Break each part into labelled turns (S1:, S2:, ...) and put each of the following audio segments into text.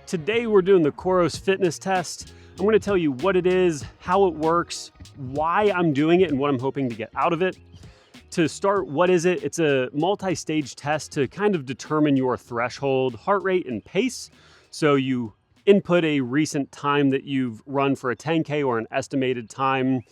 S1: Today we're doing the Coros Fitness Test. I'm going to tell you what it is, how it works, why I'm doing it, and what I'm hoping to get out of it. To start, what is it? It's a multi-stage test to kind of determine your threshold heart rate and pace. So you input a recent time that you've run for a 10K or an estimated time.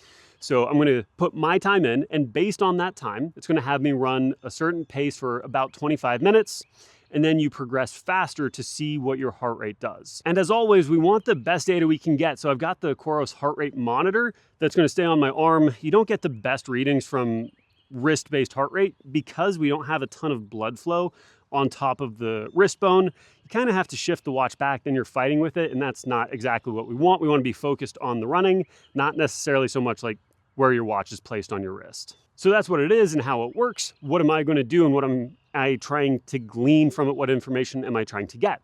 S1: So I'm going to put my time in, and based on that time, it's going to have me run a certain pace for about 25 minutes. And then you progress faster to see what your heart rate does. And as always, we want the best data we can get. So I've got the Coros heart rate monitor that's going to stay on my arm. You don't get the best readings from wrist-based heart rate because we don't have a ton of blood flow on top of the wrist bone. You kind of have to shift the watch back, then you're fighting with it, and that's not exactly what we want. We want to be focused on the running, not necessarily so much like where your watch is placed on your wrist. So that's what it is and how it works. What am I going to do and what am I trying to glean from it? What information am I trying to get?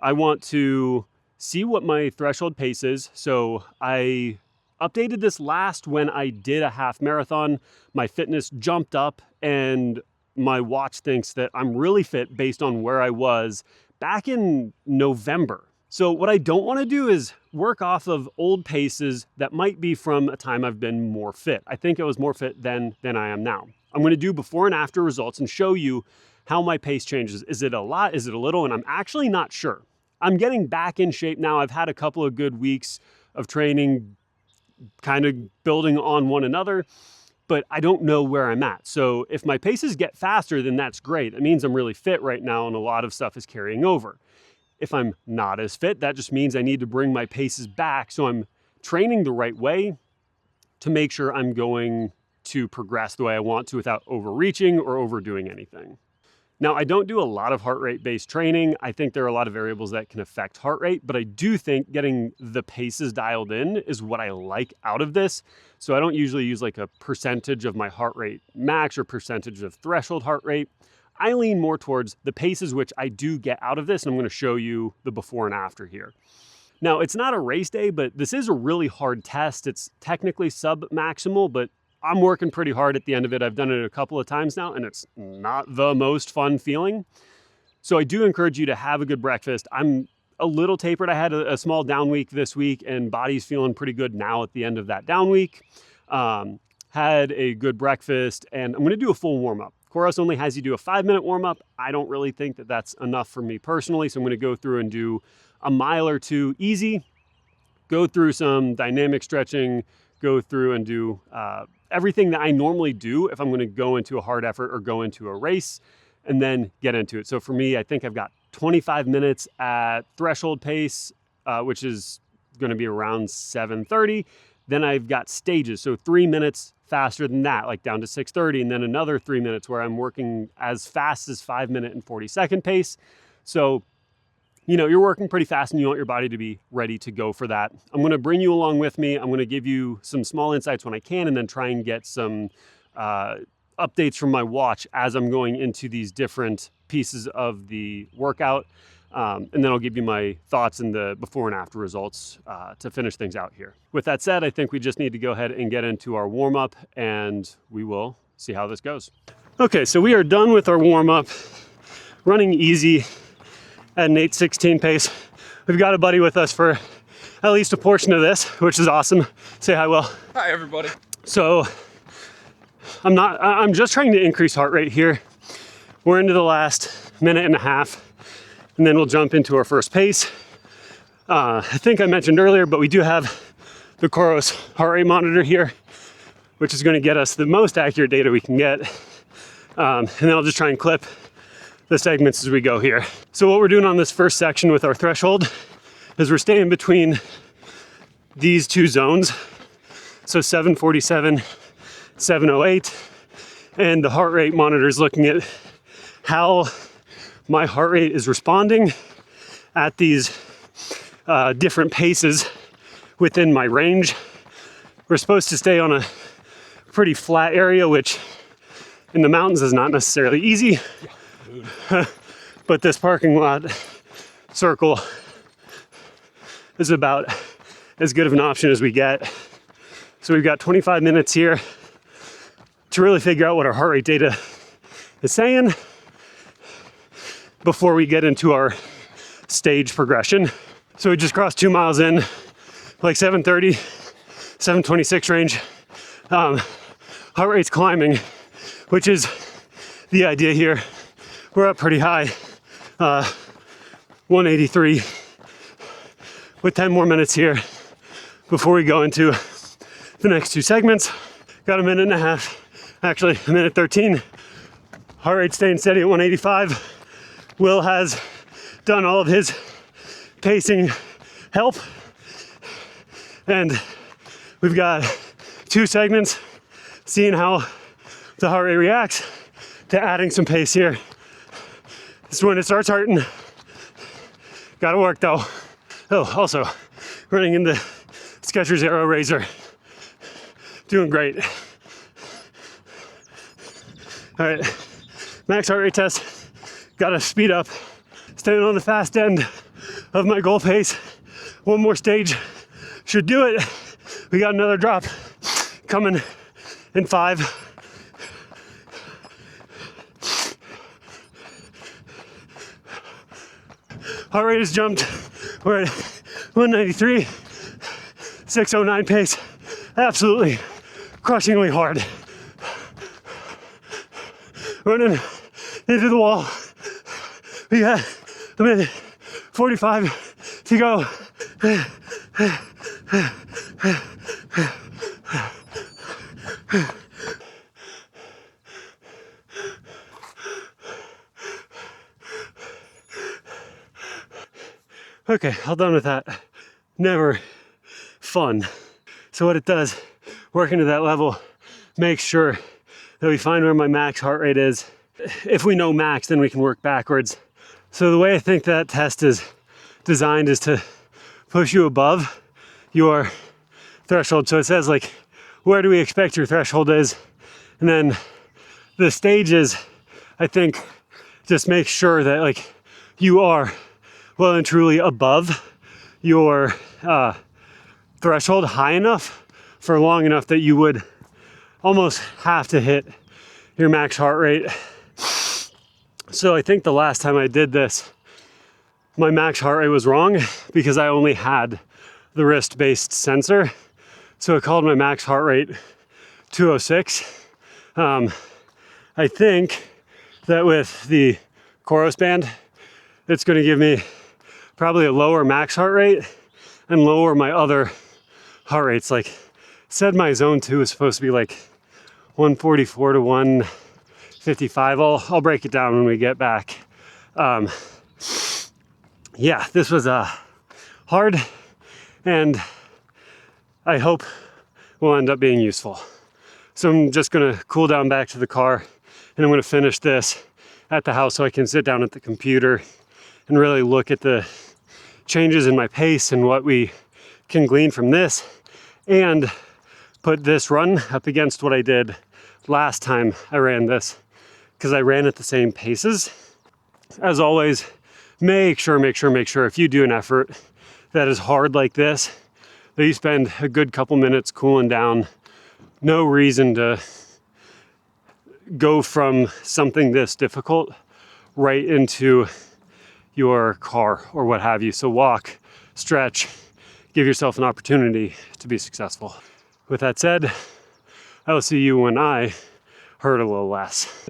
S1: I want to see what my threshold pace is. So I updated this last when I did a half marathon. My fitness jumped up and my watch thinks that I'm really fit based on where I was back in November. So what I don't want to do is work off of old paces that might be from a time I've been more fit. I think I was more fit then than I am now. I'm going to do before and after results and show you how my pace changes. Is it a lot? Is it a little? And I'm actually not sure. I'm getting back in shape now. I've had a couple of good weeks of training, kind of building on one another, but I don't know where I'm at. So if my paces get faster, then that's great. That means I'm really fit right now and a lot of stuff is carrying over. If I'm not as fit, that just means I need to bring my paces back so I'm training the right way to make sure I'm going to progress the way I want to without overreaching or overdoing anything. Now, I don't do a lot of heart rate based training. I think there are a lot of variables that can affect heart rate, but I do think getting the paces dialed in is what I like out of this. So I don't usually use like a percentage of my heart rate max or percentage of threshold heart rate. I lean more towards the paces, which I do get out of this, and I'm going to show you the before and after here. Now, it's not a race day, but this is a really hard test. It's technically sub-maximal, but I'm working pretty hard at the end of it. I've done it a couple of times now, and it's not the most fun feeling. So I do encourage you to have a good breakfast. I'm a little tapered. I had a small down week this week, and body's feeling pretty good now at the end of that down week. Had a good breakfast, and I'm going to do a full warm-up. Coros only has you do a 5-minute warm-up. I don't really think that that's enough for me personally, so I'm going to go through and do a mile or two easy, go through some dynamic stretching, go through and do everything that I normally do if I'm going to go into a hard effort or go into a race, and then get into it. So for me, I think I've got 25 minutes at threshold pace, which is going to be around 7:30. Then I've got stages, so 3 minutes faster than that, like down to 6:30, and then another 3 minutes where I'm working as fast as 5-minute and 40-second pace. So, you know, you're working pretty fast and you want your body to be ready to go for that. I'm going to bring you along with me. I'm going to give you some small insights when I can, and then try and get some updates from my watch as I'm going into these different pieces of the workout. And then I'll give you my thoughts and the before and after results to finish things out here. With that said, I think we just need to go ahead and get into our warm-up, and we will see how this goes. Okay, so we are done with our warm-up, running easy at an 8:16 pace. We've got a buddy with us for at least a portion of this, which is awesome. Say hi, Will.
S2: Hi, everybody.
S1: So I'm just trying to increase heart rate here. We're into the last minute and a half. And then we'll jump into our first pace. I think I mentioned earlier, but we do have the Coros heart rate monitor here, which is going to get us the most accurate data we can get. And then I'll just try and clip the segments as we go here. So what we're doing on this first section with our threshold is we're staying between these two zones. So 747, 708, and the heart rate monitor is looking at how my heart rate is responding at these different paces within my range. We're supposed to stay on a pretty flat area, which in the mountains is not necessarily easy. But this parking lot circle is about as good of an option as we get. So we've got 25 minutes here to really figure out what our heart rate data is saying before we get into our stage progression. So we just crossed 2 miles in, like 7:30, 7:26 range. Heart rate's climbing, which is the idea here. We're up pretty high, 183, with 10 more minutes here before we go into the next 2 segments. Got a minute and a half, actually a minute 13. Heart rate staying steady at 185. Will has done all of his pacing help, and we've got 2 segments, seeing how the heart rate reacts to adding some pace here. This is when it starts hurting. Gotta work though. Oh, also running in the Skechers Aero Razor. Doing great. All right, max heart rate test. Gotta speed up. Staying on the fast end of my goal pace. 1 more stage should do it. We got another drop coming in 5. Heart rate has jumped. We're at 193, 609 pace. Absolutely crushingly hard. Running into the wall. We got a minute 45 to go. Okay, all done with that. Never fun. So what it does, working to that level, makes sure that we find where my max heart rate is. If we know max, then we can work backwards. So the way I think that test is designed is to push you above your threshold. So it says like, where do we expect your threshold is? And then the stages, I think, just make sure that like you are well and truly above your threshold high enough for long enough that you would almost have to hit your max heart rate. So I think the last time I did this, my max heart rate was wrong because I only had the wrist-based sensor. So it called my max heart rate 206. I think that with the Coros band, it's going to give me probably a lower max heart rate and lower my other heart rates. Like said, my zone 2 is supposed to be like 144 to 155. I'll break it down when we get back. Yeah, this was hard, and I hope will end up being useful. So I'm just gonna cool down back to the car, and I'm gonna finish this at the house so I can sit down at the computer and really look at the changes in my pace and what we can glean from this, and put this run up against what I did last time I ran this, because I ran at the same paces. As always, make sure if you do an effort that is hard like this, that you spend a good couple minutes cooling down. No reason to go from something this difficult right into your car or what have you. So walk, stretch, give yourself an opportunity to be successful. With that said, I will see you when I hurt a little less.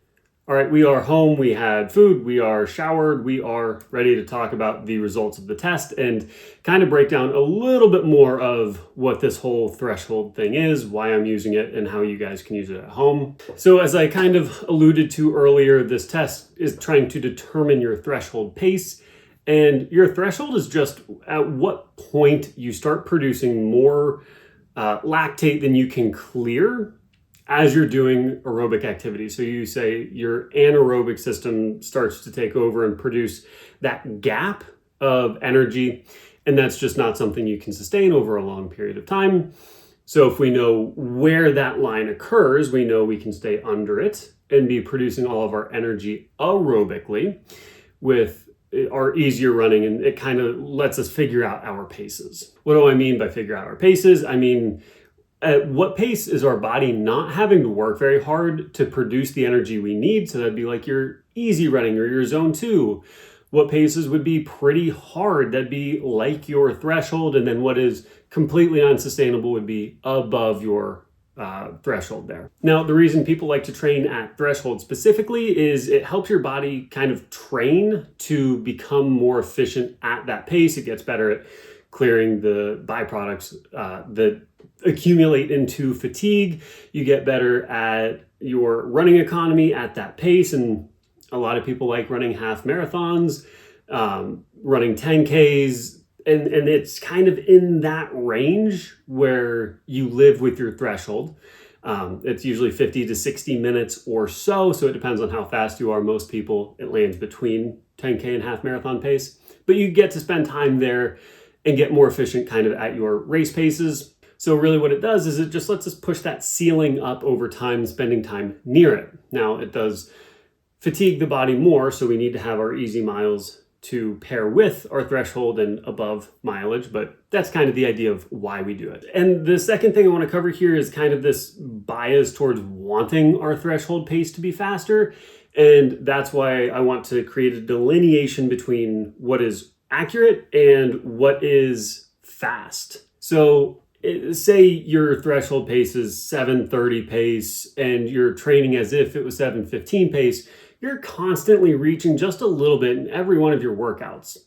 S1: All right, we are home, we had food, we are showered, we are ready to talk about the results of the test and kind of break down a little bit more of what this whole threshold thing is, why I'm using it, and how you guys can use it at home. So as I kind of alluded to earlier, this test is trying to determine your threshold pace, and your threshold is just at what point you start producing more lactate than you can clear as you're doing aerobic activity. So you say your anaerobic system starts to take over and produce that gap of energy, and that's just not something you can sustain over a long period of time. So if we know where that line occurs, we know we can stay under it and be producing all of our energy aerobically with our easier running, and it kind of lets us figure out our paces. What do I mean by figure out our paces? I mean, at what pace is our body not having to work very hard to produce the energy we need? So that'd be like your easy running or your zone 2, what paces would be pretty hard, that'd be like your threshold, and then what is completely unsustainable would be above your threshold there. Now, the reason people like to train at threshold specifically is it helps your body kind of train to become more efficient at that pace. It gets better at clearing the byproducts that accumulate into fatigue. You get better at your running economy at that pace, and a lot of people like running half marathons, running 10Ks, and it's kind of in that range where you live with your threshold. It's usually 50 to 60 minutes or so it depends on how fast you are. Most people, it lands between 10K and half marathon pace, but you get to spend time there and get more efficient kind of at your race paces. So really what it does is it just lets us push that ceiling up over time, spending time near it. Now, it does fatigue the body more, so we need to have our easy miles to pair with our threshold and above mileage, but that's kind of the idea of why we do it. And the second thing I want to cover here is kind of this bias towards wanting our threshold pace to be faster. And that's why I want to create a delineation between what is accurate and what is fast. So say your threshold pace is 7:30 pace and you're training as if it was 7:15 pace, you're constantly reaching just a little bit in every one of your workouts.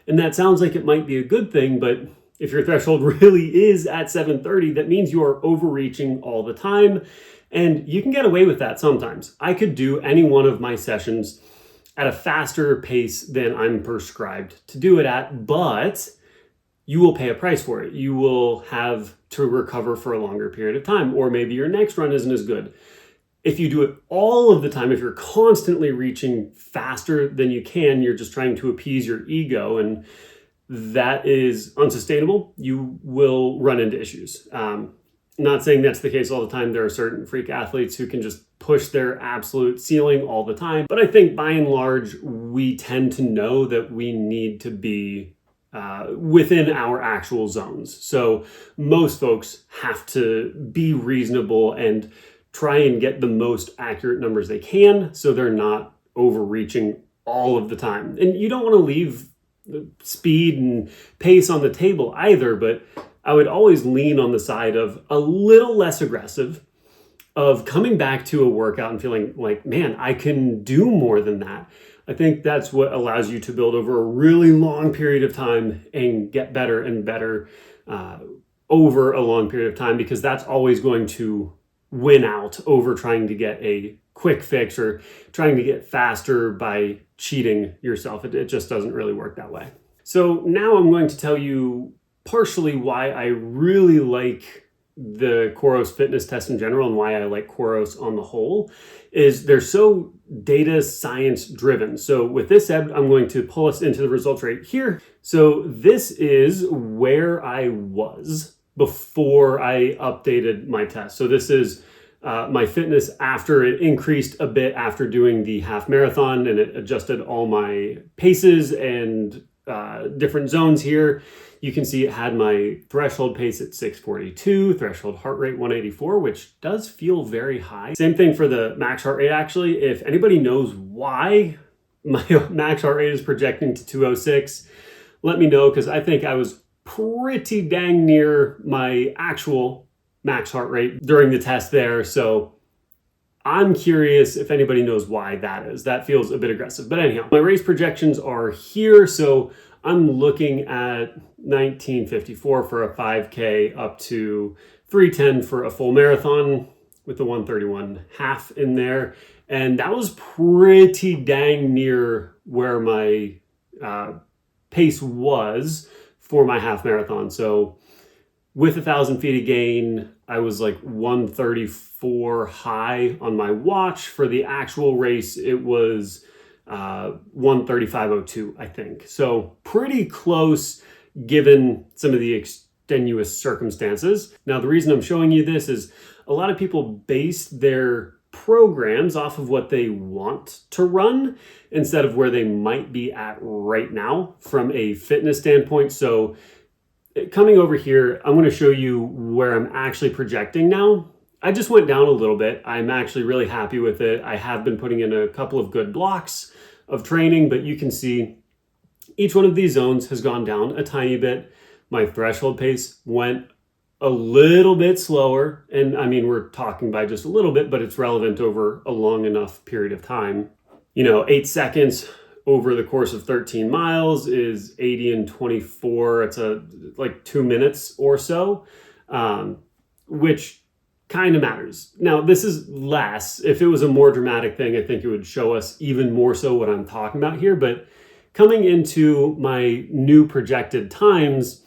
S1: And that sounds like it might be a good thing, but if your threshold really is at 7:30, that means you are overreaching all the time. And you can get away with that sometimes. I could do any one of my sessions at a faster pace than I'm prescribed to do it at, but you will pay a price for it. You will have to recover for a longer period of time, or maybe your next run isn't as good. If you do it all of the time, if you're constantly reaching faster than you can, you're just trying to appease your ego, and that is unsustainable. You will run into issues. Not saying that's the case all the time. There are certain freak athletes who can just push their absolute ceiling all the time. But I think by and large, we tend to know that we need to be within our actual zones. So most folks have to be reasonable and try and get the most accurate numbers they can so they're not overreaching all of the time. And you don't want to leave speed and pace on the table either, but I would always lean on the side of a little less aggressive, of coming back to a workout and feeling like, man, I can do more than that. I think that's what allows you to build over a really long period of time and get better and better over a long period of time, because that's always going to win out over trying to get a quick fix or trying to get faster by cheating yourself. It just doesn't really work that way. So now I'm going to tell you partially why I really like the Coros Fitness Test in general and why I like Coros on the whole, is they're so data science driven. So with this said, I'm going to pull us into the results right here. So this is where I was before I updated my test. So this is my fitness after it increased a bit after doing the half marathon, and it adjusted all my paces and different zones here. You can see it had my threshold pace at 642, threshold heart rate 184, which does feel very high. Same thing for the max heart rate, actually. If anybody knows why my max heart rate is projecting to 206, let me know, because I think I was pretty dang near my actual max heart rate during the test there. So I'm curious if anybody knows why that is. That feels a bit aggressive. But anyhow, my race projections are here. So I'm looking at 1954 for a 5K up to 310 for a full marathon with the 131 half in there. And that was pretty dang near where my pace was for my half marathon. So with 1,000 feet of gain, I was like 134 high on my watch. For the actual race, it was 135.02, I think. So pretty close given some of the extenuous circumstances. Now, the reason I'm showing you this is a lot of people base their programs off of what they want to run instead of where they might be at right now from a fitness standpoint. So coming over here, I'm going to show you where I'm actually projecting now. I just went down a little bit. I'm actually really happy with it. I have been putting in a couple of good blocks of training, but you can see Each one of these zones has gone down a tiny bit. My threshold pace went a little bit slower. And I mean, we're talking by just a little bit, but it's relevant over a long enough period of time. 8 seconds over the course of 13 miles is 80 and 24. It's like 2 minutes or so, which kind of matters. Now, this is less. If it was a more dramatic thing, I think it would show us even more so what I'm talking about here. But coming into my new projected times,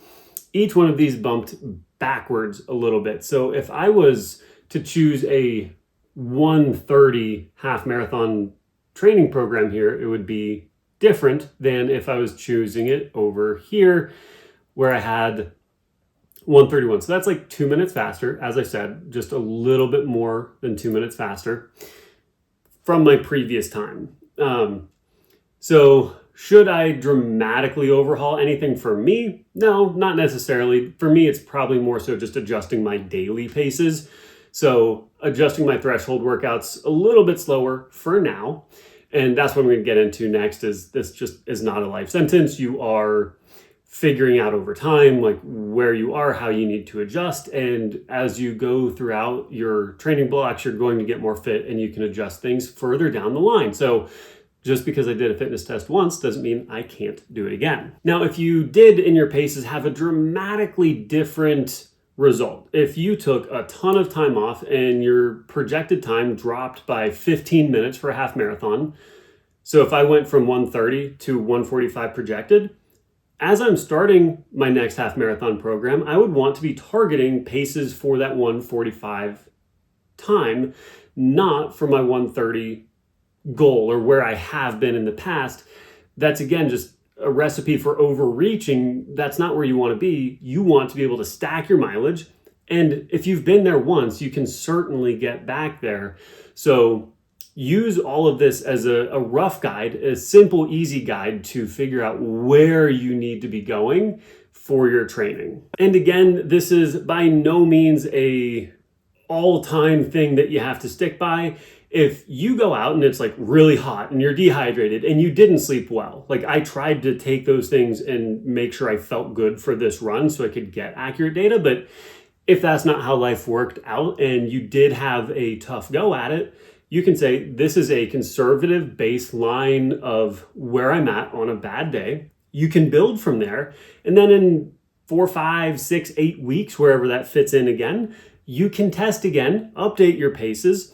S1: each one of these bumped backwards a little bit. So if I was to choose a 1:30 half marathon training program here, it would be different than if I was choosing it over here where I had 1:31. So that's like 2 minutes faster. As I said, just a little bit more than 2 minutes faster from my previous time. So should I dramatically overhaul anything for me? No, not necessarily. For me, it's probably more so just adjusting my daily paces. So adjusting my threshold workouts a little bit slower for now. And that's what we're going to get into next. Is this just is not a life sentence. You are figuring out over time, like where you are, how you need to adjust. And as you go throughout your training blocks, you're going to get more fit and you can adjust things further down the line. So just because I did a fitness test once doesn't mean I can't do it again. Now, if you did in your paces have a dramatically different result, if you took a ton of time off and your projected time dropped by 15 minutes for a half marathon, so if I went from 1:30 to 1:45 projected, as I'm starting my next half marathon program, I would want to be targeting paces for that 1:45 time, not for my 1:30 goal or where I have been in the past. That's again just a recipe for overreaching. That's not where you want to be. You want to be able to stack your mileage. And if you've been there once, you can certainly get back there. So use all of this as a rough guide, a simple, easy guide to figure out where you need to be going for your training. And again, this is by no means a all-time thing that you have to stick by. If you go out and it's like really hot and you're dehydrated and you didn't sleep well, like I tried to take those things and make sure I felt good for this run so I could get accurate data. But if that's not how life worked out and you did have a tough go at it, you can say this is a conservative baseline of where I'm at on a bad day. You can build from there. And then in 4, 5, 6, 8 weeks, wherever that fits in again, you can test again, update your paces,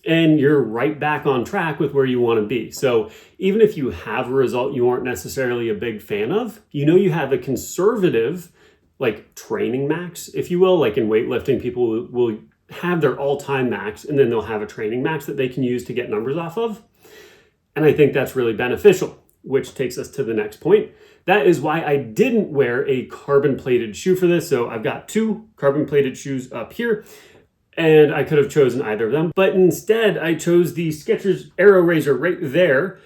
S1: and you're right back on track with where you want to be. So even if you have a result you aren't necessarily a big fan of, you have a conservative like training max, if you will. Like in weightlifting, people will have their all-time max and then they'll have a training max that they can use to get numbers off of. And I think that's really beneficial, which takes us to the next point. That is why I didn't wear a carbon-plated shoe for this. So I've got 2 carbon-plated shoes up here, and I could have chosen either of them. But instead, I chose the Skechers Aero Razor right there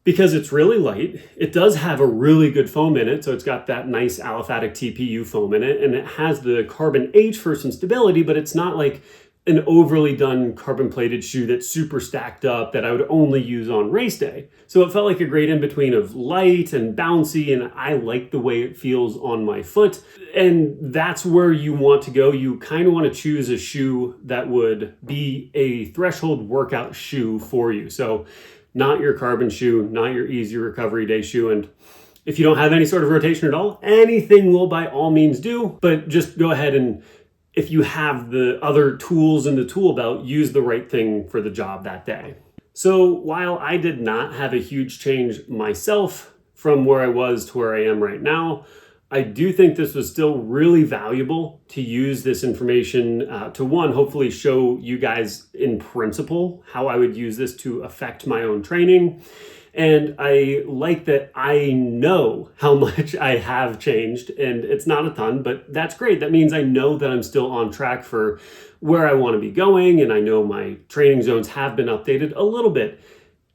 S1: because it's really light. It does have a really good foam in it. So it's got that nice aliphatic TPU foam in it, and it has the carbon H for some stability, but it's not like an overly done carbon plated shoe that's super stacked up that I would only use on race day. So it felt like a great in between of light and bouncy, and I like the way it feels on my foot. And that's where you want to go. You kind of want to choose a shoe that would be a threshold workout shoe for you. So not your carbon shoe, not your easy recovery day shoe. And if you don't have any sort of rotation at all, anything will by all means do, but just go ahead and if you have the other tools in the tool belt, use the right thing for the job that day. So while I did not have a huge change myself from where I was to where I am right now, I do think this was still really valuable to use this information to one, hopefully show you guys in principle how I would use this to affect my own training. And I like that I know how much I have changed, and it's not a ton, but that's great. That means I know that I'm still on track for where I want to be going, and I know my training zones have been updated a little bit.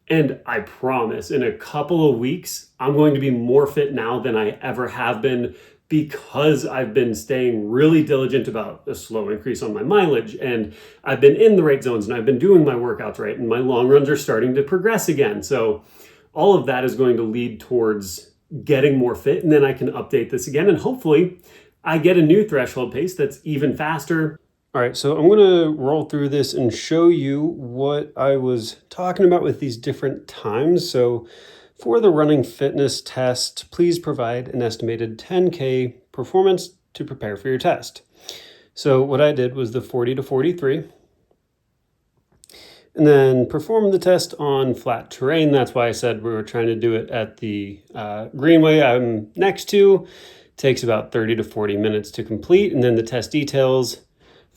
S1: And I promise in a couple of weeks, I'm going to be more fit now than I ever have been because I've been staying really diligent about a slow increase on my mileage, and I've been in the right zones, and I've been doing my workouts right, and my long runs are starting to progress again. So all of that is going to lead towards getting more fit, and then I can update this again, and hopefully I get a new threshold pace that's even faster. All right, so I'm gonna roll through this and show you what I was talking about with these different times. So for the running fitness test, please provide an estimated 10K performance to prepare for your test. So what I did was the 40 to 43, and then perform the test on flat terrain. That's why I said we were trying to do it at the greenway I'm next to. It takes about 30 to 40 minutes to complete, and then the test details,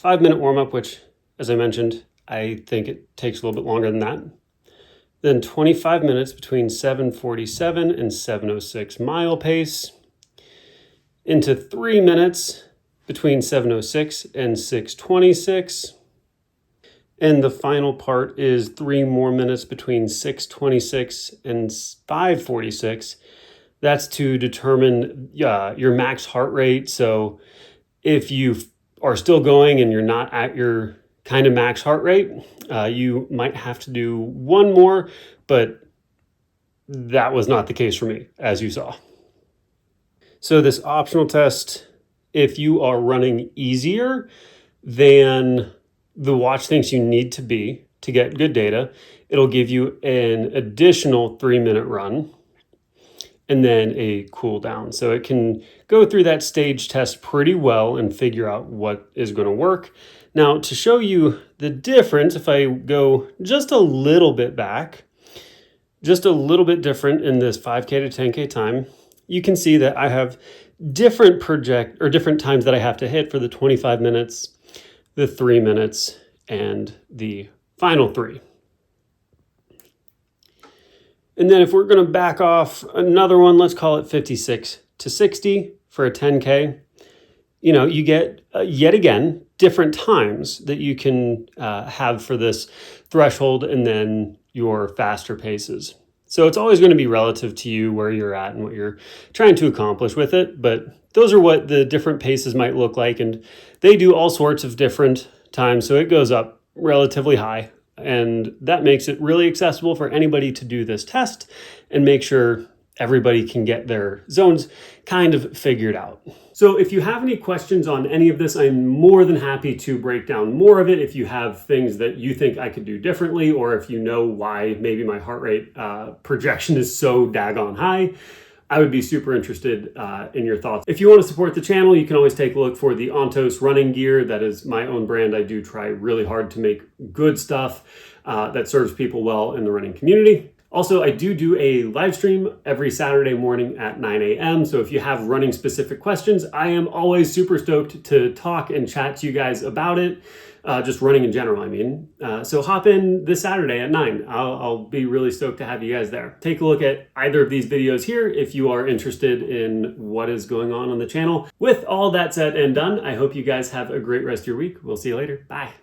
S1: 5-minute warm-up, which, as I mentioned, I think it takes a little bit longer than that. Then 25 minutes between 7:47 and 7:06 mile pace, into 3 minutes between 7:06 and 6:26. And the final part is 3 more minutes between 6:26 and 5:46. That's to determine your max heart rate. So if you are still going and you're not at your kind of max heart rate, you might have to do one more, but that was not the case for me, as you saw. So this optional test, if you are running easier than the watch thinks you need to be to get good data, it'll give you an additional 3-minute run and then a cool down. So it can go through that stage test pretty well and figure out what is going to work. Now, to show you the difference, if I go just a little bit back, just a little bit different in this 5K to 10K time, you can see that I have different times that I have to hit for the 25 minutes, the 3 minutes, and the final 3. And then if we're going to back off another one, let's call it 56 to 60 for a 10K, you get yet again different times that you can have for this threshold and then your faster paces. So it's always going to be relative to you where you're at and what you're trying to accomplish with it. But those are what the different paces might look like. And they do all sorts of different times. So it goes up relatively high. And that makes it really accessible for anybody to do this test and make sure everybody can get their zones kind of figured out. So if you have any questions on any of this, I'm more than happy to break down more of it. If you have things that you think I could do differently, or if you know why maybe my heart rate projection is so daggone high, I would be super interested in your thoughts. If you want to support the channel, you can always take a look for the Ontos running gear. That is my own brand. I do try really hard to make good stuff that serves people well in the running community. Also, I do a live stream every Saturday morning at 9 a.m. So if you have running specific questions, I am always super stoked to talk and chat to you guys about it. Just running in general, I mean. So hop in this Saturday at 9. I'll be really stoked to have you guys there. Take a look at either of these videos here if you are interested in what is going on the channel. With all that said and done, I hope you guys have a great rest of your week. We'll see you later. Bye.